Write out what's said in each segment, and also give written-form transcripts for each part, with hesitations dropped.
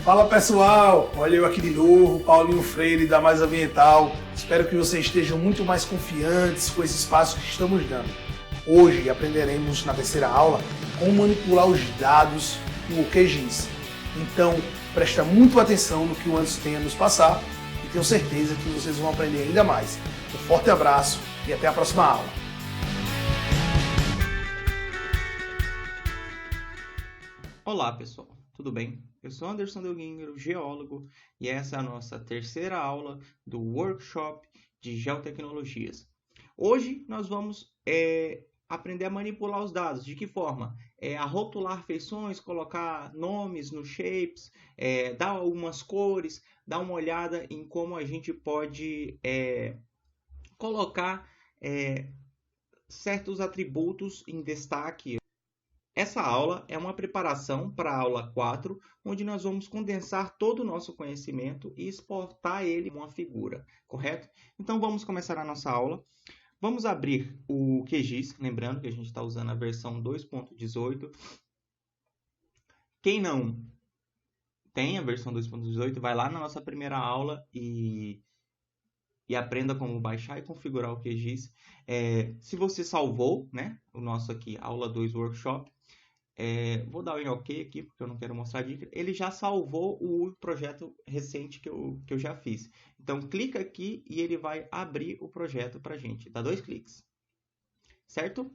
Fala pessoal, olha eu aqui de novo, Paulinho Freire da Mais Ambiental. Espero que vocês estejam muito mais confiantes com esse espaço que estamos dando. Hoje aprenderemos na terceira aula como manipular os dados no QGIS. Então presta muito atenção no que o Anderson tem a nos passar e tenho certeza que vocês vão aprender ainda mais. Um forte abraço e até a próxima aula. Olá pessoal, tudo bem? Eu sou Anderson Delguinho, geólogo, e essa é a nossa terceira aula do workshop de geotecnologias. Hoje nós vamos aprender a manipular os dados. De que forma? A rotular feições, colocar nomes nos shapes, dar algumas cores, dar uma olhada em como a gente pode colocar certos atributos em destaque. Essa aula é uma preparação para a aula 4, onde nós vamos condensar todo o nosso conhecimento e exportar ele em uma figura, correto? Então vamos começar a nossa aula. Vamos abrir o QGIS, lembrando que a gente está usando a versão 2.18. Quem não tem a versão 2.18, vai lá na nossa primeira aula e aprenda como baixar e configurar o QGIS. Se você salvou, né, o nosso aqui, aula 2 workshop, vou dar um OK aqui, porque eu não quero mostrar a dica. Ele já salvou o projeto recente que eu já fiz. Então, clica aqui e ele vai abrir o projeto para a gente. Dá 2 cliques. Certo?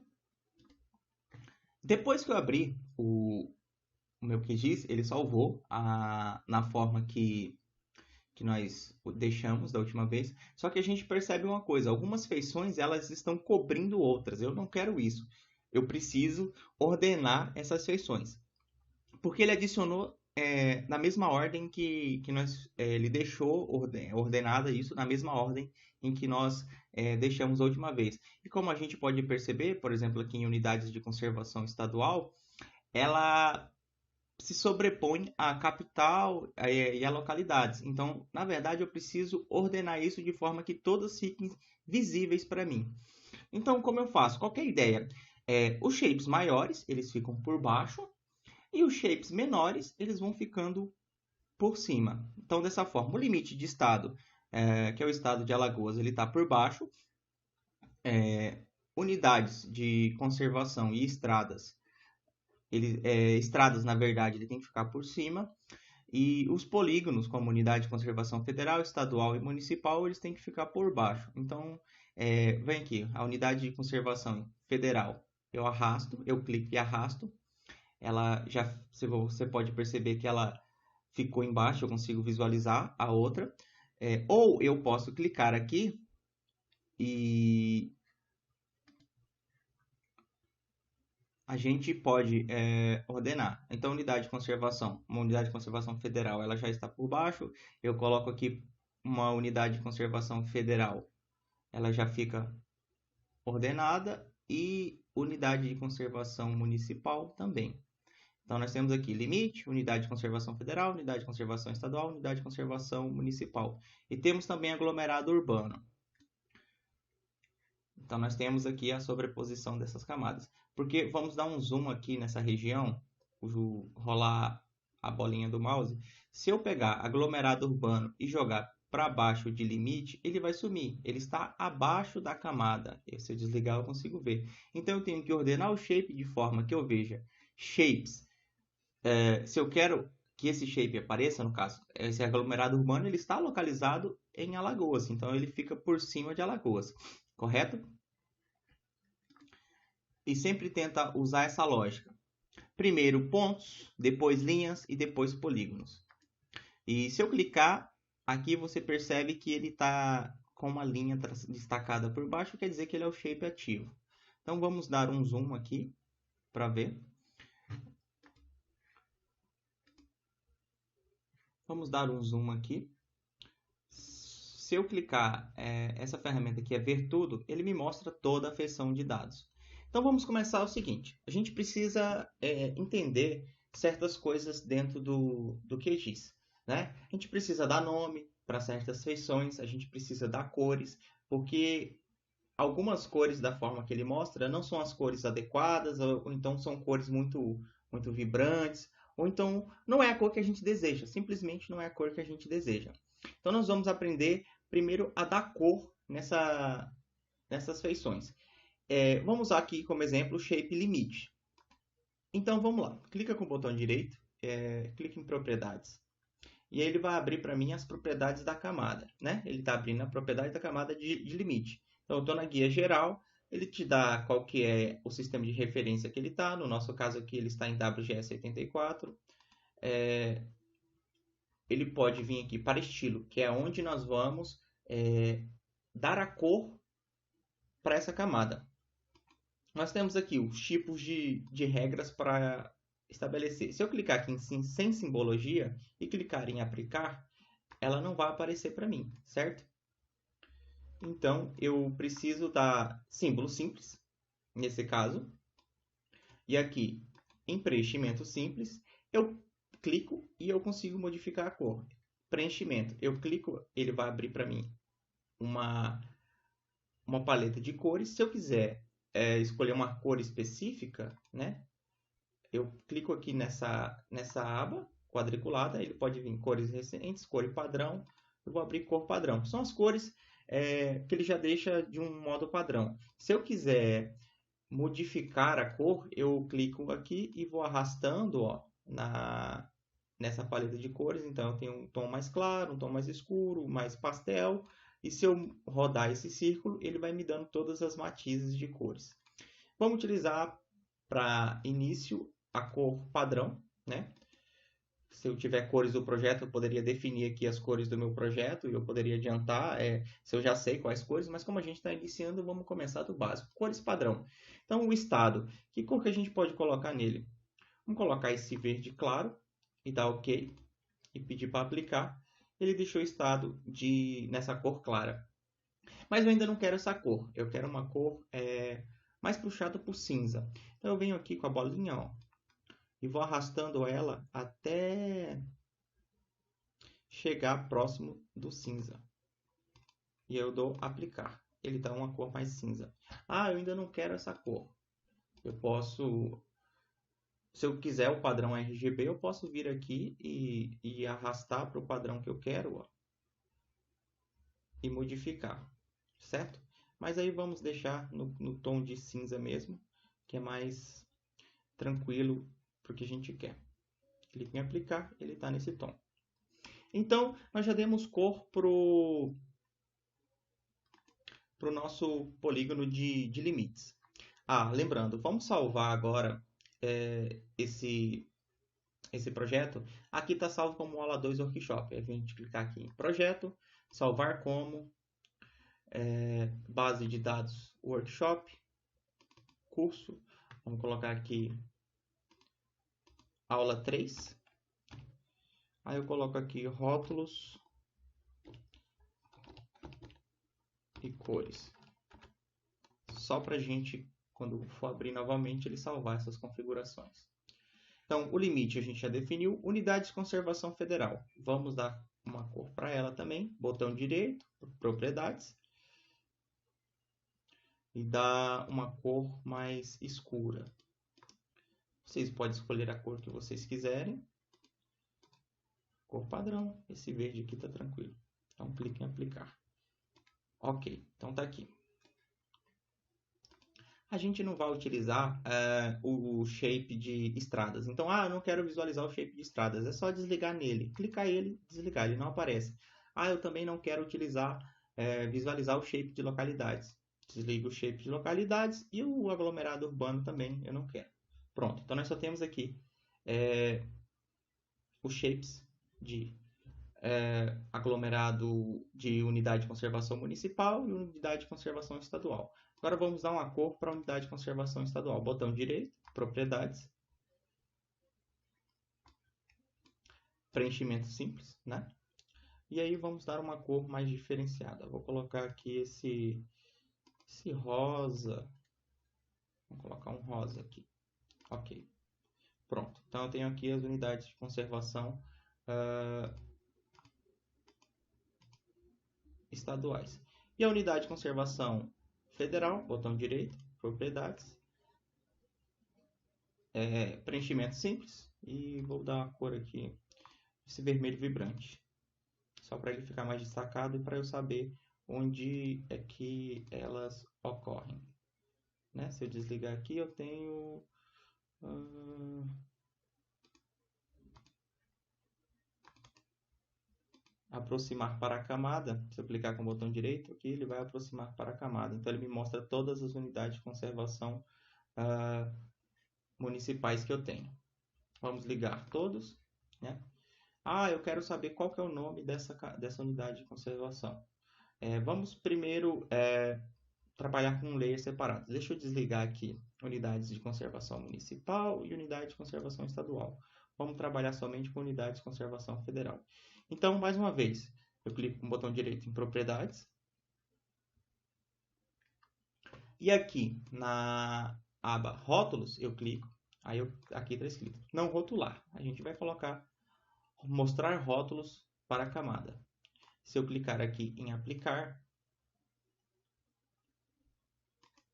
Depois que eu abrir o meu QGIS, ele salvou na forma que nós deixamos da última vez. Só que a gente percebe uma coisa. Algumas feições elas estão cobrindo outras. Eu não quero isso. Eu preciso ordenar essas feições. Porque ele adicionou na mesma ordem que ele deixou ordenada isso, na mesma ordem em que nós deixamos a última vez. E como a gente pode perceber, por exemplo, aqui em unidades de conservação estadual, ela se sobrepõe à capital e a localidades. Então, na verdade, eu preciso ordenar isso de forma que todas fiquem visíveis para mim. Então, como eu faço? Qual que é a ideia? Os shapes maiores, eles ficam por baixo, e os shapes menores, eles vão ficando por cima. Então, dessa forma, o limite de estado, que é o estado de Alagoas, ele está por baixo. Unidades de conservação e estradas, estradas, na verdade, ele tem que ficar por cima. E os polígonos, como unidade de conservação federal, estadual e municipal, eles têm que ficar por baixo. Então, vem aqui, a unidade de conservação federal. Eu arrasto, eu clico e arrasto. Ela já, você pode perceber que ela ficou embaixo, eu consigo visualizar a outra. Ou eu posso clicar aqui e a gente pode ordenar. Então, unidade de conservação, uma unidade de conservação federal, ela já está por baixo. Eu coloco aqui uma unidade de conservação federal, ela já fica ordenada, e unidade de conservação municipal também. Então, nós temos aqui limite, unidade de conservação federal, unidade de conservação estadual, unidade de conservação municipal. E temos também aglomerado urbano. Então, nós temos aqui a sobreposição dessas camadas. Porque vamos dar um zoom aqui nessa região, rolar a bolinha do mouse. Se eu pegar aglomerado urbano e jogar para baixo de limite, ele vai sumir. Ele está abaixo da camada. E se eu desligar, eu consigo ver. Então, eu tenho que ordenar o shape de forma que eu veja shapes. Se eu quero que esse shape apareça, no caso, esse aglomerado urbano, ele está localizado em Alagoas. Então, ele fica por cima de Alagoas. Correto? E sempre tenta usar essa lógica. Primeiro pontos, depois linhas e depois polígonos. E se eu clicar, aqui você percebe que ele está com uma linha destacada por baixo, quer dizer que ele é o shape ativo. Então vamos dar um zoom aqui para ver. Vamos dar um zoom aqui. Se eu clicar, essa ferramenta aqui é ver tudo, ele me mostra toda a feição de dados. Então vamos começar o seguinte, a gente precisa entender certas coisas dentro do QGIS, né? A gente precisa dar nome para certas feições, a gente precisa dar cores, porque algumas cores da forma que ele mostra não são as cores adequadas, ou então são cores muito vibrantes, ou então não é a cor que a gente deseja, simplesmente não é a cor que a gente deseja. Então nós vamos aprender primeiro a dar cor nessas feições. Vamos usar aqui como exemplo o Shape Limite. Então vamos lá, clica com o botão direito, clica em propriedades. E aí ele vai abrir para mim as propriedades da camada, né? Ele está abrindo a propriedade da camada de limite. Então eu estou na guia geral, ele te dá qual que é o sistema de referência que ele está. No nosso caso aqui ele está em WGS84. Ele pode vir aqui para estilo, que é onde nós vamos dar a cor para essa camada. Nós temos aqui os tipos de regras para estabelecer. Se eu clicar aqui em sem simbologia e clicar em aplicar, ela não vai aparecer para mim, certo? Então, eu preciso dar símbolo simples, nesse caso. E aqui, em preenchimento simples, eu clico e eu consigo modificar a cor. Preenchimento, eu clico, ele vai abrir para mim uma paleta de cores. Se eu quiser escolher uma cor específica, né? Eu clico aqui nessa aba quadriculada, ele pode vir cores recentes, cor e padrão. Eu vou abrir cor padrão. São as cores que ele já deixa de um modo padrão. Se eu quiser modificar a cor, eu clico aqui e vou arrastando nessa paleta de cores. Então, eu tenho um tom mais claro, um tom mais escuro, mais pastel. E se eu rodar esse círculo, ele vai me dando todas as matizes de cores. Vamos utilizar para início a cor padrão, né? Se eu tiver cores do projeto, eu poderia definir aqui as cores do meu projeto e eu poderia adiantar se eu já sei quais cores, mas como a gente está iniciando, vamos começar do básico. Cores padrão. Então, o estado, que cor que a gente pode colocar nele? Vamos colocar esse verde claro e dar OK e pedir para aplicar. Ele deixou o estado nessa cor clara. Mas eu ainda não quero essa cor. Eu quero uma cor mais puxada para o cinza. Então eu venho aqui com a bolinha, ó, e vou arrastando ela até chegar próximo do cinza. E eu dou aplicar. Ele dá uma cor mais cinza. Ah, eu ainda não quero essa cor. Eu posso, se eu quiser o padrão RGB, eu posso vir aqui e arrastar para o padrão que eu quero, ó, e modificar, certo? Mas aí vamos deixar no tom de cinza mesmo, que é mais tranquilo para o que a gente quer. Clique em aplicar, ele está nesse tom. Então, nós já demos cor para o nosso polígono de limites. Lembrando, vamos salvar agora esse projeto. Aqui está salvo como aula 2 workshop. A gente clicar aqui em projeto, salvar como, base de dados workshop, curso. Vamos colocar aqui aula 3. Aí eu coloco aqui rótulos e cores. Só para a gente, quando for abrir novamente, ele salvar essas configurações. Então, o limite a gente já definiu. Unidade de conservação federal. Vamos dar uma cor para ela também. Botão direito, propriedades. E dar uma cor mais escura. Vocês podem escolher a cor que vocês quiserem. Cor padrão. Esse verde aqui está tranquilo. Então, clique em aplicar. Ok, então está aqui. A gente não vai utilizar o shape de estradas. Então, eu não quero visualizar o shape de estradas. É só desligar nele. Clicar ele, desligar. Ele não aparece. Eu também não quero visualizar o shape de localidades. Desligo o shape de localidades e o aglomerado urbano também eu não quero. Pronto, então nós só temos aqui os shapes de aglomerado de unidade de conservação municipal e unidade de conservação estadual. Agora vamos dar uma cor para a unidade de conservação estadual. Botão direito, propriedades, preenchimento simples, né? E aí vamos dar uma cor mais diferenciada. Vou colocar aqui esse rosa. Vou colocar um rosa aqui. Ok. Pronto. Então eu tenho aqui as unidades de conservação estaduais. E a unidade de conservação federal, botão direito, propriedades, preenchimento simples, e vou dar uma cor aqui, esse vermelho vibrante, só para ele ficar mais destacado e para eu saber onde é que elas ocorrem, né? Se eu desligar aqui, eu tenho aproximar para a camada. Se eu clicar com o botão direito aqui, ele vai aproximar para a camada. Então ele me mostra todas as unidades de conservação municipais que eu tenho. Vamos ligar todos, né? Eu quero saber qual que é o nome dessa unidade de conservação. Vamos primeiro trabalhar com um layer separado. Deixa eu desligar aqui unidades de conservação municipal e unidade de conservação estadual. Vamos trabalhar somente com unidades de conservação federal. Então, mais uma vez, eu clico com o botão direito em propriedades. E aqui na aba rótulos, eu clico. Aí aqui está escrito não rotular. A gente vai colocar mostrar rótulos para a camada. Se eu clicar aqui em aplicar,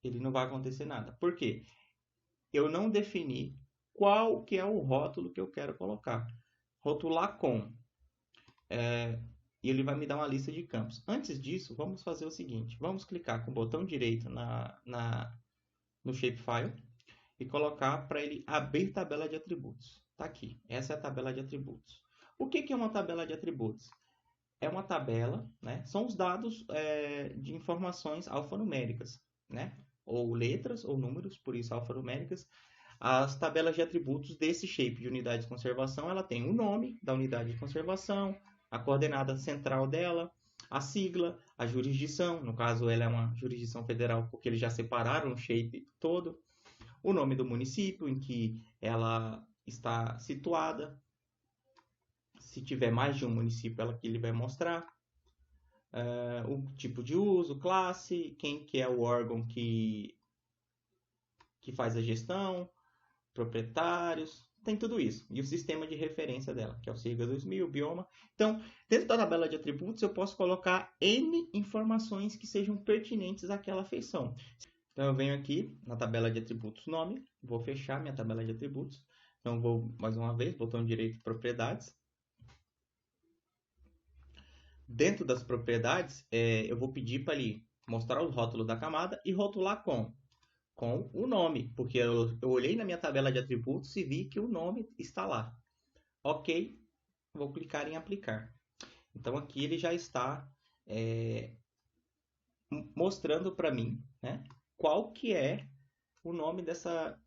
ele não vai acontecer nada. Por quê? Eu não defini qual que é o rótulo que eu quero colocar. Rotular com. E ele vai me dar uma lista de campos. Antes disso, vamos fazer o seguinte. Vamos clicar com o botão direito no Shapefile e colocar para ele abrir tabela de atributos. Está aqui. Essa é a tabela de atributos. O que é uma tabela de atributos? É uma tabela, né? São os dados de informações alfanuméricas, né? Ou letras ou números, por isso alfanuméricas. As tabelas de atributos desse shape de unidade de conservação, ela tem o nome da unidade de conservação, a coordenada central dela, a sigla, a jurisdição, no caso ela é uma jurisdição federal porque eles já separaram o shape todo, o nome do município em que ela está situada, se tiver mais de um município ela que ele vai mostrar, o tipo de uso, classe, quem que é o órgão que faz a gestão, proprietários, tem tudo isso. E o sistema de referência dela, que é o SIGA 2000, bioma. Então, dentro da tabela de atributos, eu posso colocar N informações que sejam pertinentes àquela feição. Então, eu venho aqui na tabela de atributos nome, vou fechar minha tabela de atributos. Então, vou, mais uma vez, botão direito propriedades. Dentro das propriedades, eu vou pedir para ele mostrar o rótulo da camada e rotular com o nome, porque eu olhei na minha tabela de atributos e vi que o nome está lá. Ok, vou clicar em aplicar. Então aqui ele já está mostrando para mim, né, qual que é o nome dessa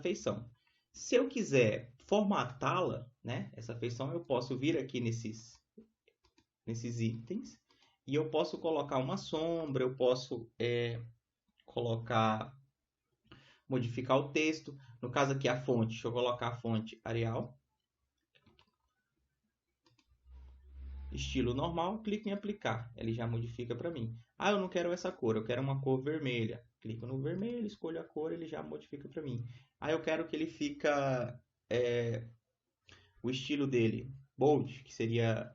feição. Se eu quiser formatá-la, né, essa feição, eu posso vir aqui nesses itens e eu posso colocar uma sombra, eu posso modificar o texto. No caso aqui a fonte, deixa eu colocar a fonte Arial. Estilo normal, clico em aplicar, ele já modifica para mim. Eu não quero essa cor, eu quero uma cor vermelha. Clico no vermelho, escolho a cor, ele já modifica para mim. Eu quero que ele fica o estilo dele bold, que seria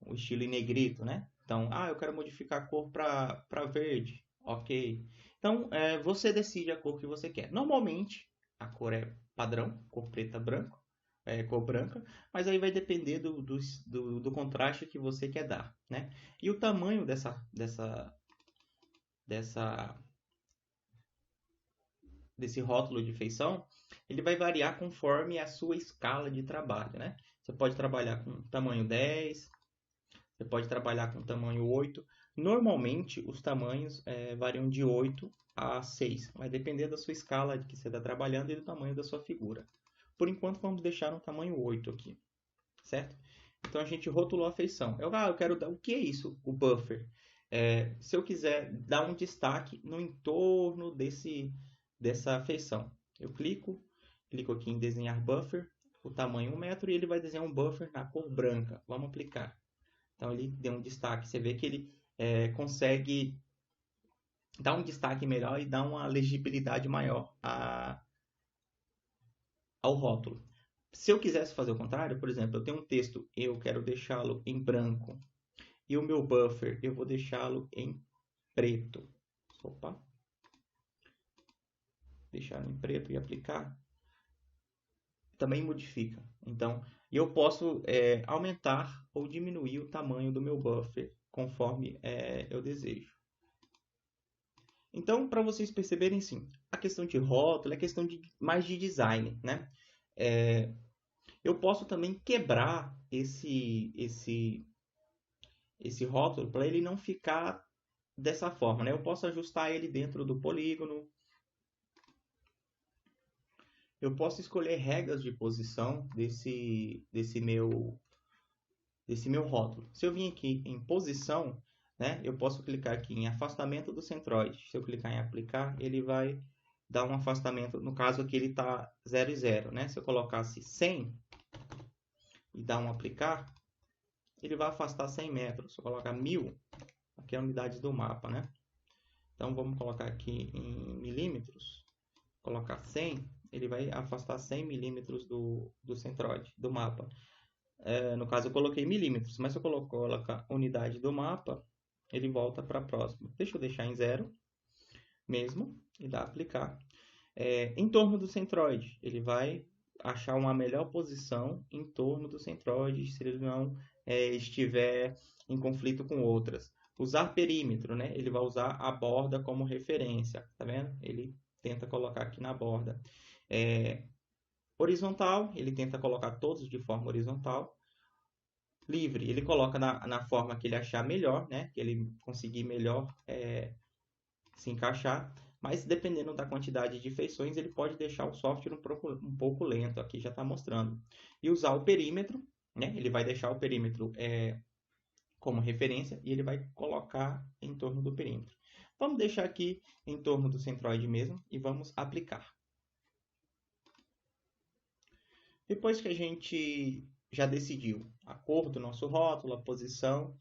o estilo em negrito, né? Então, eu quero modificar a cor para verde. Ok. Então, você decide a cor que você quer. Normalmente, a cor é padrão, cor preta, branco, cor branca, mas aí vai depender do contraste que você quer dar, né? E o tamanho desse rótulo de feição, ele vai variar conforme a sua escala de trabalho, né? Você pode trabalhar com tamanho 10, você pode trabalhar com tamanho 8. Normalmente, os tamanhos variam de 8 a 6. Vai depender da sua escala que você está trabalhando e do tamanho da sua figura. Por enquanto, vamos deixar no tamanho 8 aqui, certo? Então, a gente rotulou a feição. Eu quero dar... O que é isso? O buffer. Se eu quiser dar um destaque no entorno dessa feição, eu clico aqui em desenhar buffer, o tamanho 1 metro, e ele vai desenhar um buffer na cor branca. Vamos aplicar. Então, ele deu um destaque. Você vê que ele consegue dar um destaque melhor e dar uma legibilidade maior ao rótulo. Se eu quisesse fazer o contrário, por exemplo, eu tenho um texto, eu quero deixá-lo em branco. E o meu buffer, eu vou deixá-lo em preto. Deixar em preto e aplicar. também modifica. Então, eu posso aumentar ou diminuir o tamanho do meu buffer conforme eu desejo. Então, para vocês perceberem, sim, a questão de rótulo é questão mais de design, né? Eu posso também quebrar esse rótulo para ele não ficar dessa forma, né? Eu posso ajustar ele dentro do polígono. Eu posso escolher regras de posição desse meu rótulo. Se eu vim aqui em posição, né, eu posso clicar aqui em afastamento do centroide. Se eu clicar em aplicar, ele vai dar um afastamento. No caso aqui ele está 0 e 0, né? Se eu colocasse 100 e dar um aplicar, ele vai afastar 100 metros. Se eu colocar 1000, aqui é a unidade do mapa, né? Então vamos colocar aqui em milímetros, colocar 100, ele vai afastar 100 milímetros do centroide, do mapa. No caso eu coloquei milímetros, mas se eu colocar unidade do mapa, ele volta para a próxima. Deixa eu deixar em 0 mesmo e dar aplicar. Em torno do centroide, ele vai achar uma melhor posição em torno do centroide se ele não estiver em conflito com outras. Usar perímetro, né? Ele vai usar a borda como referência, tá vendo? Ele tenta colocar aqui na borda. Horizontal, ele tenta colocar todos de forma horizontal. Livre, ele coloca na forma que ele achar melhor, né? Que ele conseguir melhor se encaixar. Mas dependendo da quantidade de feições, ele pode deixar o software um pouco lento. Aqui já está mostrando. E usar o perímetro, né? Ele vai deixar o perímetro como referência e ele vai colocar em torno do perímetro. Vamos deixar aqui em torno do centroide mesmo e vamos aplicar. Depois que a gente já decidiu a cor do nosso rótulo, a posição,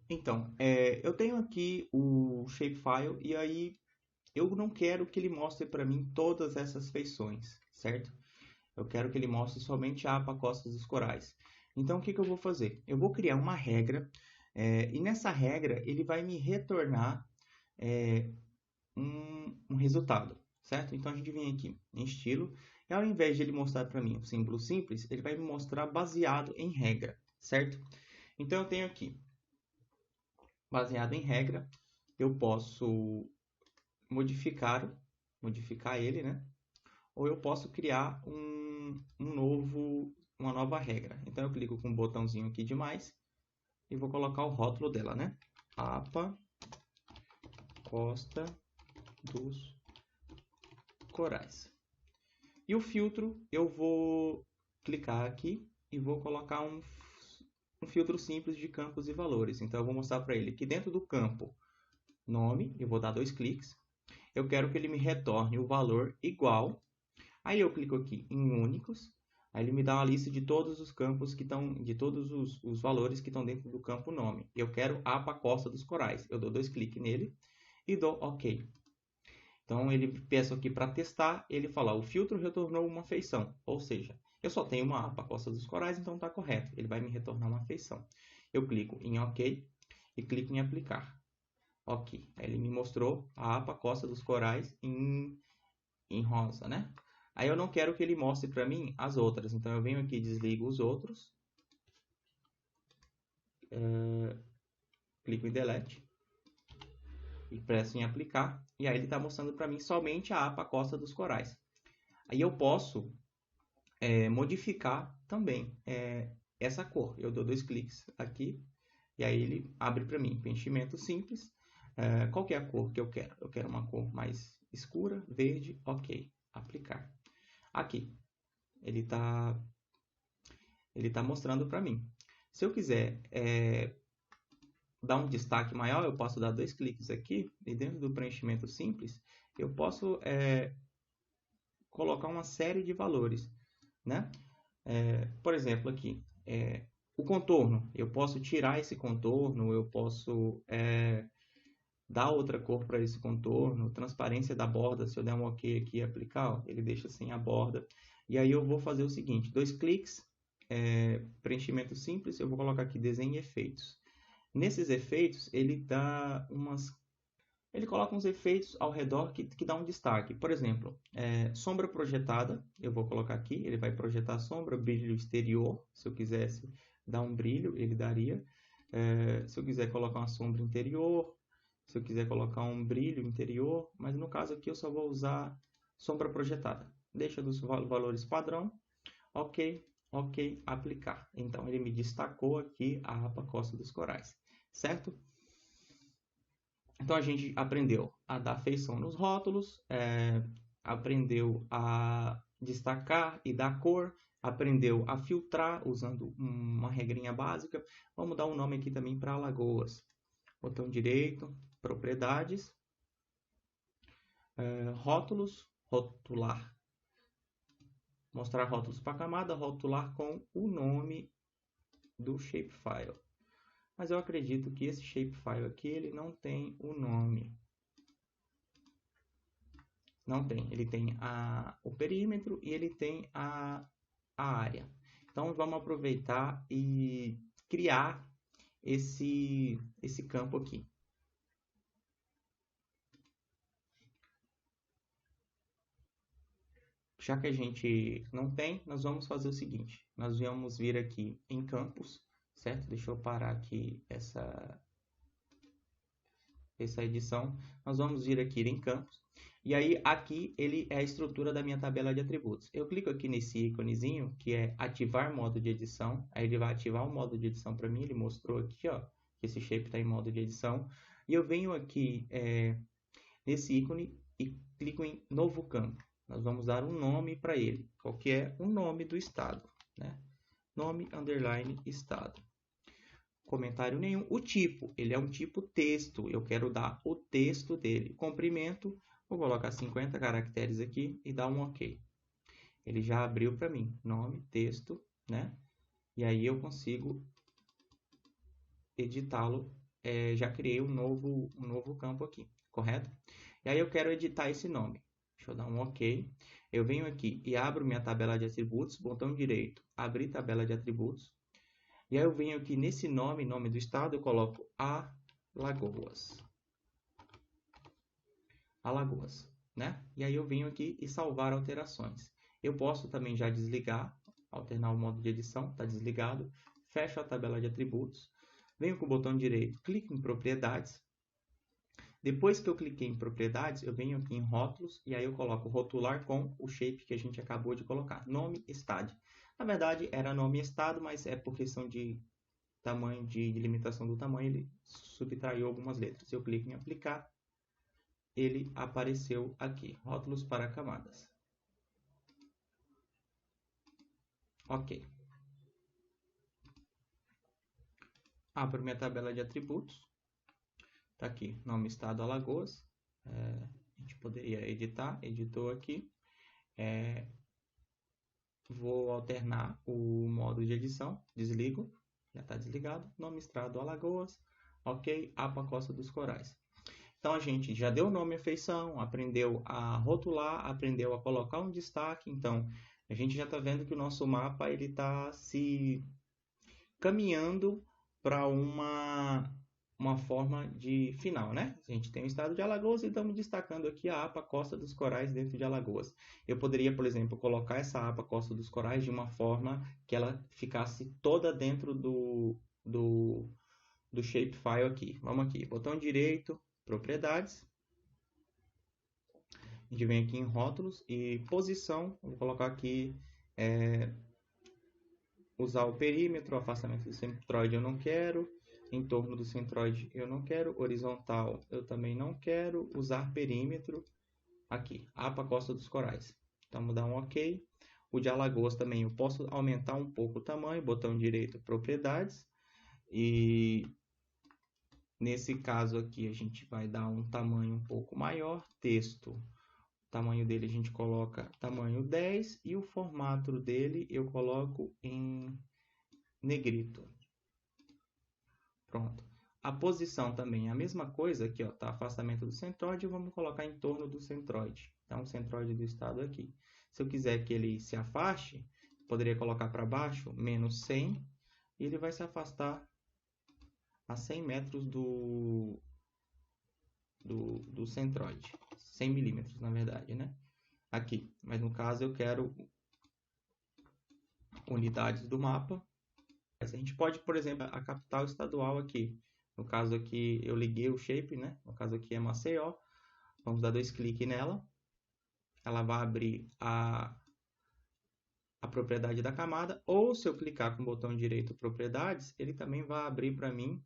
então, eu tenho aqui o shapefile e aí eu não quero que ele mostre para mim todas essas feições, certo? Eu quero que ele mostre somente a APA Costa dos Corais. Então, o que eu vou fazer? Eu vou criar uma regra e nessa regra ele vai me retornar um resultado, certo? Então, a gente vem aqui em estilo e ao invés de ele mostrar para mim um símbolo simples, ele vai me mostrar baseado em regra, certo? Então, eu tenho aqui, baseado em regra, eu posso modificar ele, né? Ou eu posso criar uma nova regra. Então, eu clico com o botãozinho aqui de mais e vou colocar o rótulo dela, né? APA Costa dos Corais. E o filtro, eu vou clicar aqui e vou colocar um filtro simples de campos e valores. Então, eu vou mostrar para ele que dentro do campo nome, eu vou dar 2 cliques. Eu quero que ele me retorne o valor igual. Aí eu clico aqui em únicos. Aí ele me dá uma lista de todos os campos que estão, de todos os valores que estão dentro do campo nome. Eu quero APA Costa dos Corais. Eu dou 2 cliques nele e dou OK. Então, ele peço aqui para testar, ele fala, o filtro retornou uma feição, ou seja, eu só tenho uma APA Costa dos Corais, então está correto, ele vai me retornar uma feição. Eu clico em OK e clico em aplicar. OK, aí ele me mostrou a APA Costa dos Corais em rosa, né? Aí eu não quero que ele mostre para mim as outras, então eu venho aqui e desligo os outros, clico em Delete e presso em aplicar, e aí ele está mostrando para mim somente a APA Costa dos Corais. Aí eu posso modificar também essa cor. Eu dou 2 cliques aqui, e aí ele abre para mim, preenchimento simples. Qual que é a cor que eu quero? Eu quero uma cor mais escura, verde, OK, aplicar. Aqui, ele tá mostrando para mim. Se eu quiser dar um destaque maior, eu posso dar 2 cliques aqui e dentro do preenchimento simples eu posso colocar uma série de valores, né? Por exemplo, aqui o contorno, eu posso tirar esse contorno, eu posso dar outra cor para esse contorno, transparência da borda, se eu der um OK aqui e aplicar, ó, ele deixa sem a borda. E aí eu vou fazer o seguinte, 2 cliques, preenchimento simples, eu vou colocar aqui desenho e efeitos. Nesses efeitos, ele dá Ele coloca uns efeitos ao redor que dá um destaque. Por exemplo, sombra projetada, eu vou colocar aqui, ele vai projetar a sombra, brilho exterior, se eu quisesse dar um brilho, ele daria. Se eu quiser colocar uma sombra interior, se eu quiser colocar um brilho interior, mas no caso aqui eu só vou usar sombra projetada. Deixa dos valores padrão, ok, ok, aplicar. Então ele me destacou aqui a APA Costa dos Corais, certo? Então a gente aprendeu a dar feição nos rótulos, aprendeu a destacar e dar cor, aprendeu a filtrar usando uma regrinha básica. Vamos dar um nome aqui também para Alagoas. Botão direito, propriedades, rótulos, rotular. Mostrar rótulos para camada, rotular com o nome do shapefile. Mas eu acredito que esse shapefile aqui, ele não tem o nome. Não tem. Ele tem o perímetro e ele tem a área. Então, vamos aproveitar e criar esse campo aqui. Já que a gente não tem, nós vamos fazer o seguinte. Nós vamos vir aqui em campos, certo? Deixa eu parar aqui essa edição. Nós vamos vir aqui em campos. E aí, aqui, ele é a estrutura da minha tabela de atributos. Eu clico aqui nesse íconezinho, que é ativar modo de edição. Aí ele vai ativar o modo de edição para mim. Ele mostrou aqui, ó, que esse shape está em modo de edição. E eu venho aqui nesse ícone e clico em novo campo. Nós vamos dar um nome para ele. Qual que é? O nome do estado, né? Nome, underline, estado. Comentário nenhum. O tipo, ele é um tipo texto. Eu quero dar o texto dele. Comprimento, vou colocar 50 caracteres aqui e dar um OK. Ele já abriu para mim. Nome, texto, né? E aí eu consigo editá-lo. Já criei um novo campo aqui, correto? E aí eu quero editar esse nome. Deixa eu dar um OK. Eu venho aqui e abro minha tabela de atributos. Botão direito, abrir tabela de atributos. E aí eu venho aqui nesse nome do estado, eu coloco Alagoas. Alagoas, né? E aí eu venho aqui e salvar alterações. Eu posso também já desligar, alternar o modo de edição, está desligado. Fecho a tabela de atributos. Venho com o botão direito, clico em propriedades. Depois que eu cliquei em propriedades, eu venho aqui em rótulos e aí eu coloco rotular com o shape que a gente acabou de colocar. Nome, estado. Na verdade, era nome e estado, mas por questão de tamanho, de limitação do tamanho, ele subtraiu algumas letras. Eu clico em aplicar, ele apareceu aqui. Rótulos para camadas. Ok. Abro minha tabela de atributos. Está aqui, nome, estado, Alagoas. A gente poderia editar, editou aqui. Vou alternar o modo de edição, desligo, já está desligado. Nome, estado, Alagoas. Ok, APA Costa dos Corais. Então, a gente já deu nome à feição, aprendeu a rotular, aprendeu a colocar um destaque. Então, a gente já está vendo que o nosso mapa está se caminhando para uma forma de final, né? A gente tem o estado de Alagoas e estamos destacando aqui a APA Costa dos Corais dentro de Alagoas. Eu poderia, por exemplo, colocar essa APA Costa dos Corais de uma forma que ela ficasse toda dentro do shapefile aqui. Vamos aqui, botão direito, propriedades. A gente vem aqui em rótulos e posição. Vou colocar aqui usar o perímetro, afastamento do centroide eu não quero, em torno do centroide eu não quero, horizontal eu também não quero, usar perímetro aqui, APA Costa dos Corais. Então vou dar um OK. O de Alagoas também eu posso aumentar um pouco o tamanho, botão direito, propriedades, e nesse caso aqui a gente vai dar um tamanho um pouco maior, texto, o tamanho dele a gente coloca tamanho 10 e o formato dele eu coloco em negrito. Pronto. A posição também é a mesma coisa, aqui ó, tá afastamento do centroide, vamos colocar em torno do centroide. Então, o centroide do estado aqui. Se eu quiser que ele se afaste, poderia colocar para baixo, menos 100, e ele vai se afastar a 100 metros do centroide. 100 milímetros, na verdade, né? Aqui. Mas no caso eu quero unidades do mapa. A gente pode, por exemplo, a capital estadual aqui. No caso aqui eu liguei o shape, né? No caso aqui é Maceió. Vamos dar 2 cliques nela. Ela vai abrir a propriedade da camada. Ou se eu clicar com o botão direito propriedades, ele também vai abrir para mim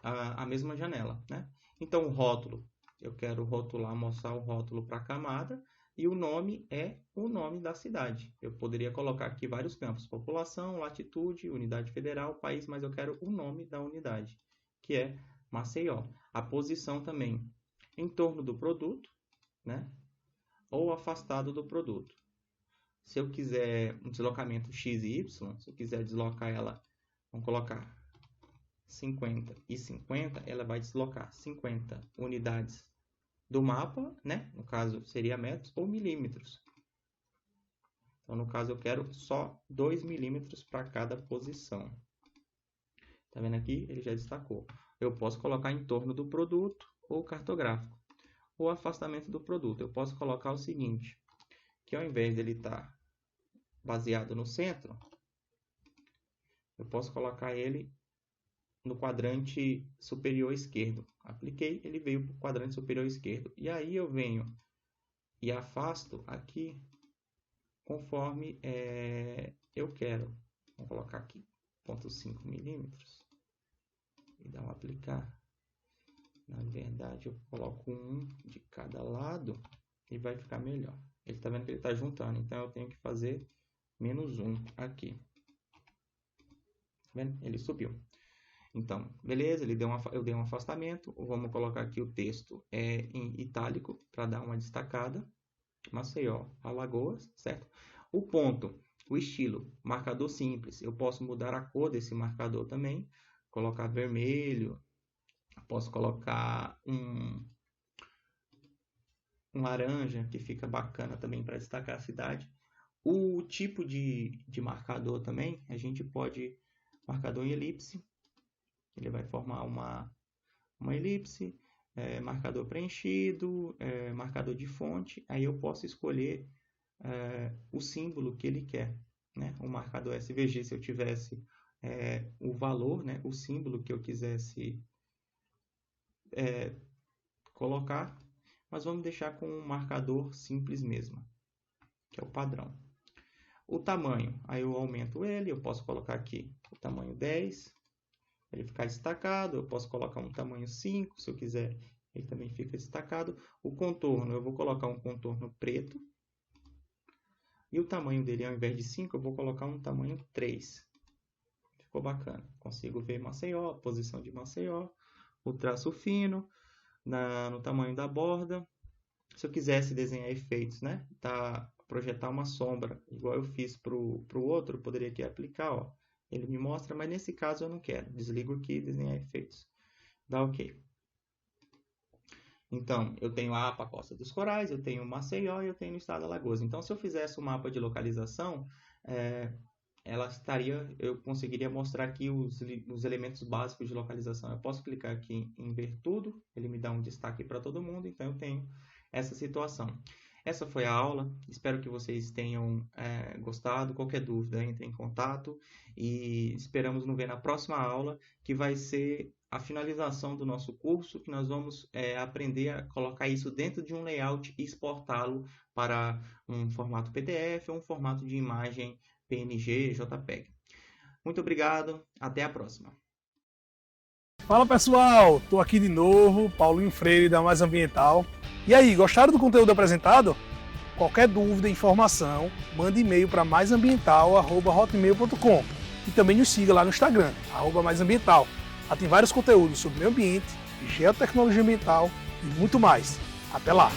a mesma janela, né? Então o rótulo, eu quero rotular, mostrar o rótulo para a camada. E o nome é o nome da cidade. Eu poderia colocar aqui vários campos. População, latitude, unidade federal, país, mas eu quero o nome da unidade, que é Maceió. A posição também em torno do produto, né? Ou afastado do produto. Se eu quiser um deslocamento X e Y, se eu quiser deslocar ela, vamos colocar 50 e 50, ela vai deslocar 50 unidades do mapa, né? No caso seria metros ou milímetros. Então no caso eu quero só 2 milímetros para cada posição. Tá vendo aqui? Ele já destacou. Eu posso colocar em torno do produto ou cartográfico. O afastamento do produto. Eu posso colocar o seguinte, que ao invés dele estar baseado no centro, eu posso colocar ele no quadrante superior esquerdo. Apliquei, ele veio para o quadrante superior esquerdo. E aí eu venho e afasto aqui conforme eu quero. Vou colocar aqui 0,5 milímetros e dar um aplicar. Na verdade, eu coloco um de cada lado e vai ficar melhor. Ele está vendo que ele está juntando, então eu tenho que fazer -1 aqui. Tá vendo? Ele subiu. Então, beleza, eu dei um afastamento. Vamos colocar aqui o texto em itálico para dar uma destacada. Maceió, Alagoas, certo? O ponto, o estilo, marcador simples. Eu posso mudar a cor desse marcador também. Colocar vermelho. Posso colocar um laranja, que fica bacana também para destacar a cidade. O tipo de marcador também, a gente pode... Marcador em elipse. Ele vai formar uma elipse, marcador preenchido, marcador de fonte. Aí eu posso escolher o símbolo que ele quer, né? O marcador SVG, se eu tivesse o valor, né? O símbolo que eu quisesse colocar. Mas vamos deixar com um marcador simples mesmo, que é o padrão. O tamanho, aí eu aumento ele, eu posso colocar aqui o tamanho 10. Ele ficar destacado, eu posso colocar um tamanho 5, se eu quiser, ele também fica destacado. O contorno, eu vou colocar um contorno preto. E o tamanho dele, ao invés de 5, eu vou colocar um tamanho 3. Ficou bacana. Consigo ver Maceió, a posição de Maceió, o traço fino, no tamanho da borda. Se eu quisesse desenhar efeitos, né? Projetar uma sombra, igual eu fiz para o outro, eu poderia aqui aplicar, ó. Ele me mostra, mas nesse caso eu não quero. Desligo aqui, desenhar efeitos. Dá OK. Então, eu tenho a APA Costa dos Corais, eu tenho Maceió e eu tenho o estado de Alagoas. Então, se eu fizesse um mapa de localização, eu conseguiria mostrar aqui os elementos básicos de localização. Eu posso clicar aqui em ver tudo, ele me dá um destaque para todo mundo, então eu tenho essa situação. Essa foi a aula, espero que vocês tenham gostado. Qualquer dúvida, entre em contato e esperamos nos ver na próxima aula, que vai ser a finalização do nosso curso, que nós vamos aprender a colocar isso dentro de um layout e exportá-lo para um formato PDF ou um formato de imagem PNG, JPEG. Muito obrigado, até a próxima. Fala pessoal, estou aqui de novo, Paulinho Freire da Mais Ambiental. E aí, gostaram do conteúdo apresentado? Qualquer dúvida, informação, mande e-mail para maisambiental@hotmail.com e também nos siga lá no Instagram, @maisambiental. Lá tem vários conteúdos sobre meio ambiente, geotecnologia ambiental e muito mais. Até lá!